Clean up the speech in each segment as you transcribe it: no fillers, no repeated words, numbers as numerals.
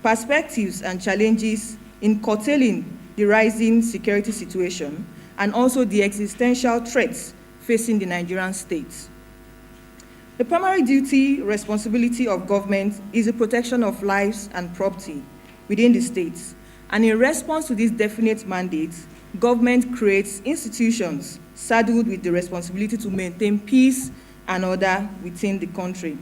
perspectives and challenges in curtailing the rising security situation, and also the existential threats facing the Nigerian state. The primary duty, responsibility of government is the protection of lives and property within the states. And in response to this definite mandate, government creates institutions saddled with the responsibility to maintain peace and order within the country.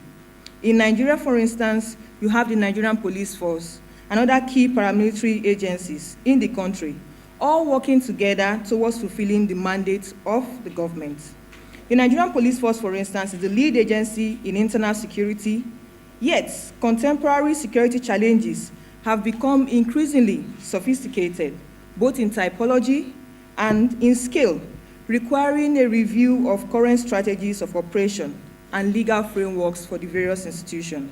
In Nigeria, for instance, you have the Nigerian Police Force and other key paramilitary agencies in the country, all working together towards fulfilling the mandate of the government. The Nigerian Police Force, for instance, is the lead agency in internal security, yet contemporary security challenges have become increasingly sophisticated, both in typology and in scale, requiring a review of current strategies of operation and legal frameworks for the various institutions.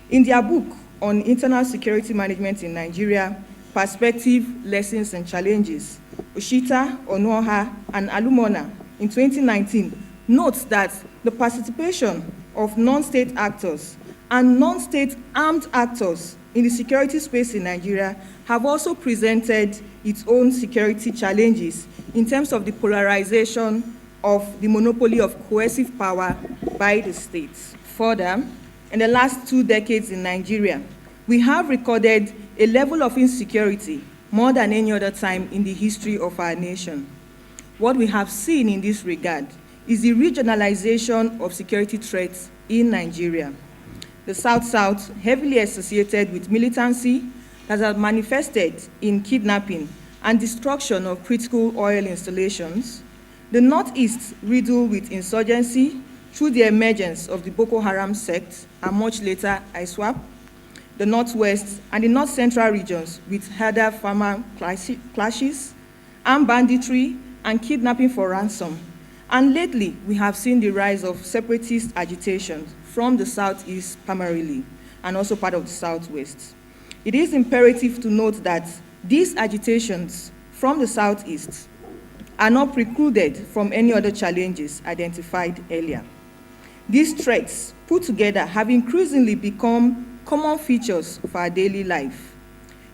In their book on internal security management in Nigeria, Perspective, Lessons and Challenges, Oshita, Onoha, and Alumona in 2019 notes that the participation of non-state actors and non-state armed actors in the security space in Nigeria have also presented its own security challenges in terms of the polarization of the monopoly of coercive power by the states. Further, in the last 2 decades in Nigeria, we have recorded a level of insecurity more than any other time in the history of our nation. What we have seen in this regard is the regionalization of security threats in Nigeria. The South-South, heavily associated with militancy, that has manifested in kidnapping and destruction of critical oil installations. The Northeast, riddled with insurgency through the emergence of the Boko Haram sect, and much later ISWAP. The Northwest and the North Central regions with herder-farmer clashes, armed banditry, and kidnapping for ransom. And lately, we have seen the rise of separatist agitation from the Southeast primarily, and also part of the Southwest. It is imperative to note that these agitations from the Southeast are not precluded from any other challenges identified earlier. These threats, put together, have increasingly become common features of our daily life.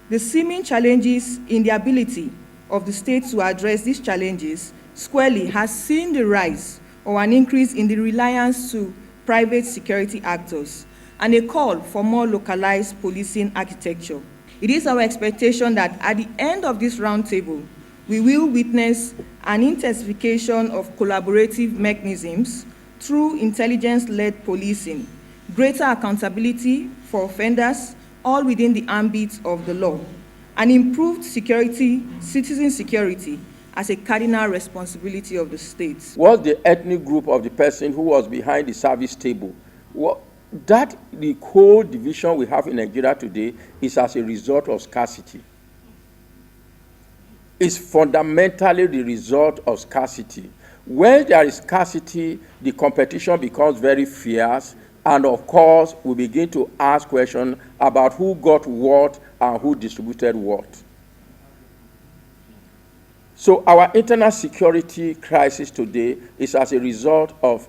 The seeming challenges in the ability of the state to address these challenges squarely has seen the rise or an increase in the reliance to private security actors and a call for more localized policing architecture. It is our expectation that at the end of this roundtable, we will witness an intensification of collaborative mechanisms through intelligence-led policing, greater accountability for offenders, all within the ambit of the law, and improved security, citizen security, as a cardinal responsibility of the state. What's the ethnic group of the person who was behind the service table? The whole division we have in Nigeria today is as a result of scarcity. It's fundamentally the result of scarcity. When there is scarcity, the competition becomes very fierce, and of course, we begin to ask questions about who got what and who distributed what. So our internal security crisis today is as a result of,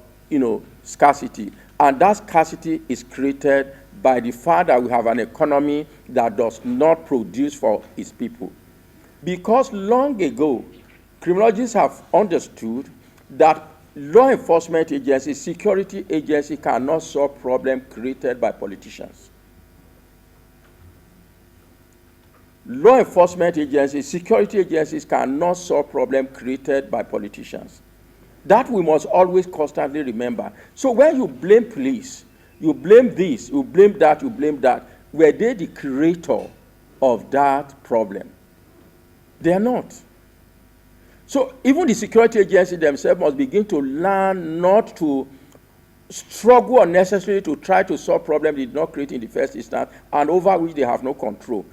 scarcity. And that scarcity is created by the fact that we have an economy that does not produce for its people. Because long ago, criminologists have understood that law enforcement agencies, security agencies cannot solve problems created by politicians. Law enforcement agencies, security agencies cannot solve problems created by politicians. That we must always constantly remember. So when you blame police, you blame this, you blame that, you blame that, were they the creator of that problem? They are not. So even the security agencies themselves must begin to learn not to struggle unnecessarily to try to solve problems they did not create in the first instance and over which they have no control.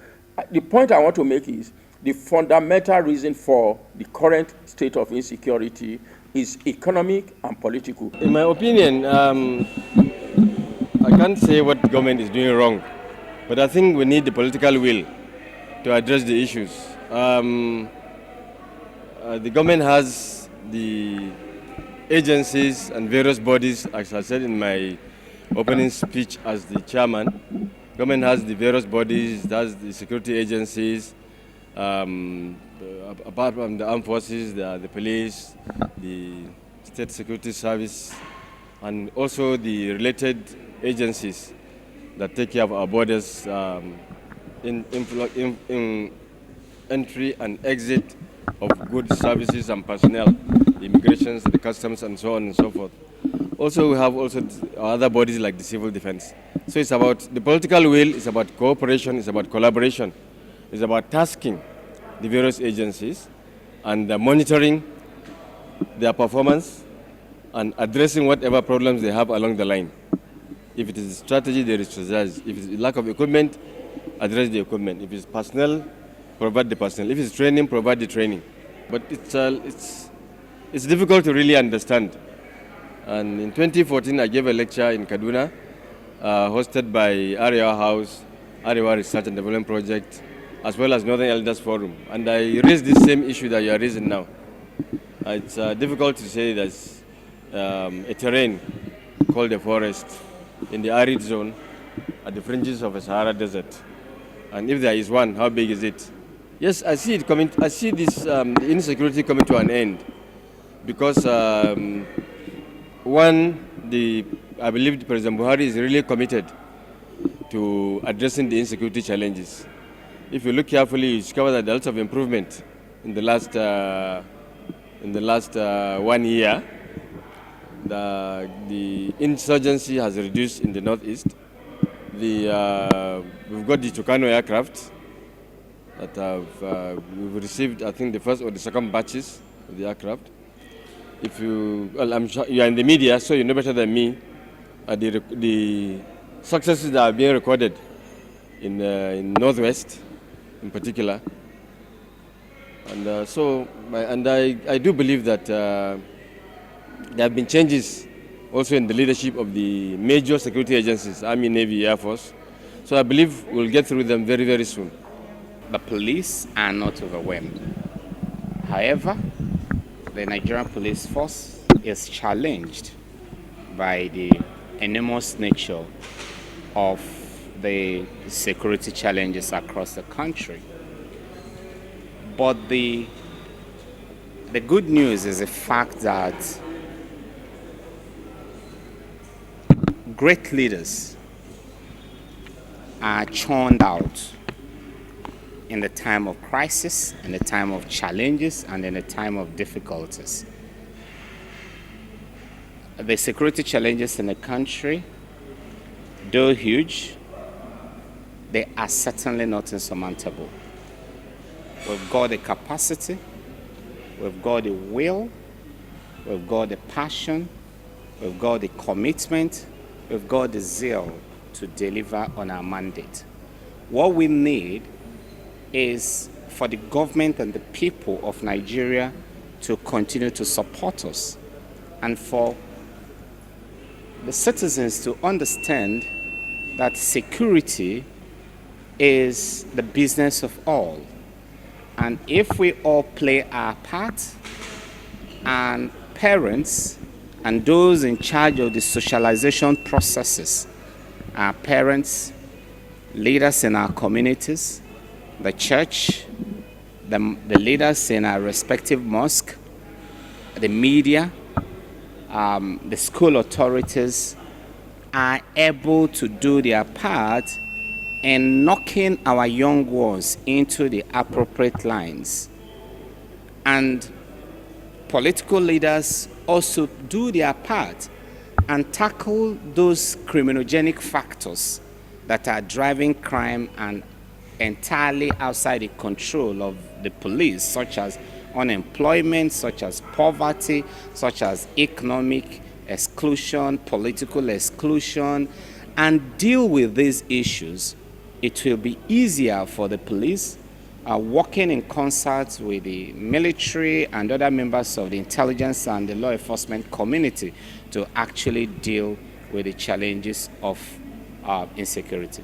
The point I want to make is the fundamental reason for the current state of insecurity is economic and political. In my opinion, I can't say what the government is doing wrong, but I think we need the political will to address the issues. The government has the agencies and various bodies, as I said in my opening speech as the chairman, Government has the various bodies, it has the security agencies, apart from the armed forces, the police, the state security service, and also the related agencies that take care of our borders in entry and exit of goods, services, and personnel, the immigrations, the customs, and so on and so forth. Also, we have also other bodies like the civil defense. So it's about the political will, it's about cooperation, it's about collaboration, it's about tasking the various agencies and monitoring their performance and addressing whatever problems they have along the line. If it is strategy, there is strategy. If it's lack of equipment, address the equipment. If it's personnel, provide the personnel. If it's training, provide the training. But it's difficult to really understand. And in 2014, I gave a lecture in Kaduna, hosted by Arewa House, Arewa Research and Development Project, as well as Northern Elders Forum. And I raised this same issue that you are raising now. It's difficult to say there's a terrain called a forest in the arid zone at the fringes of a Sahara Desert. And if there is one, how big is it? Yes, I see it coming. I see this the insecurity coming to an end because I believe President Buhari is really committed to addressing the insecurity challenges. If you look carefully, you discover that there are lots of improvement in the last 1 year. The insurgency has reduced in the northeast. We've got the Tucano aircraft that we've received, I think, the first or the second batches of the aircraft. I'm sure you are in the media, so you know better than me the successes that are being recorded in Northwest, in particular. And I do believe that there have been changes also in the leadership of the major security agencies, Army, Navy, Air Force. So I believe we'll get through them very, very soon. The police are not overwhelmed. However, the Nigerian police force is challenged by the enormous nature of the security challenges across the country. But the good news is the fact that great leaders are churned out in the time of crisis, in the time of challenges, and in the time of difficulties. The security challenges in the country, though huge, they are certainly not insurmountable. We've got the capacity, we've got the will, we've got the passion, we've got the commitment, we've got the zeal to deliver on our mandate. What we need is for the government and the people of Nigeria to continue to support us, and for the citizens to understand that security is the business of all. And if we all play our part, and parents and those in charge of the socialization processes, our parents, leaders in our communities, the church, the leaders in our respective mosque, the media, the school authorities are able to do their part in knocking our young ones into the appropriate lines. And political leaders also do their part and tackle those criminogenic factors that are driving crime and entirely outside the control of the police, such as unemployment, such as poverty, such as economic exclusion, political exclusion, and deal with these issues. It will be easier for the police working in concert with the military and other members of the intelligence and the law enforcement community to actually deal with the challenges of insecurity.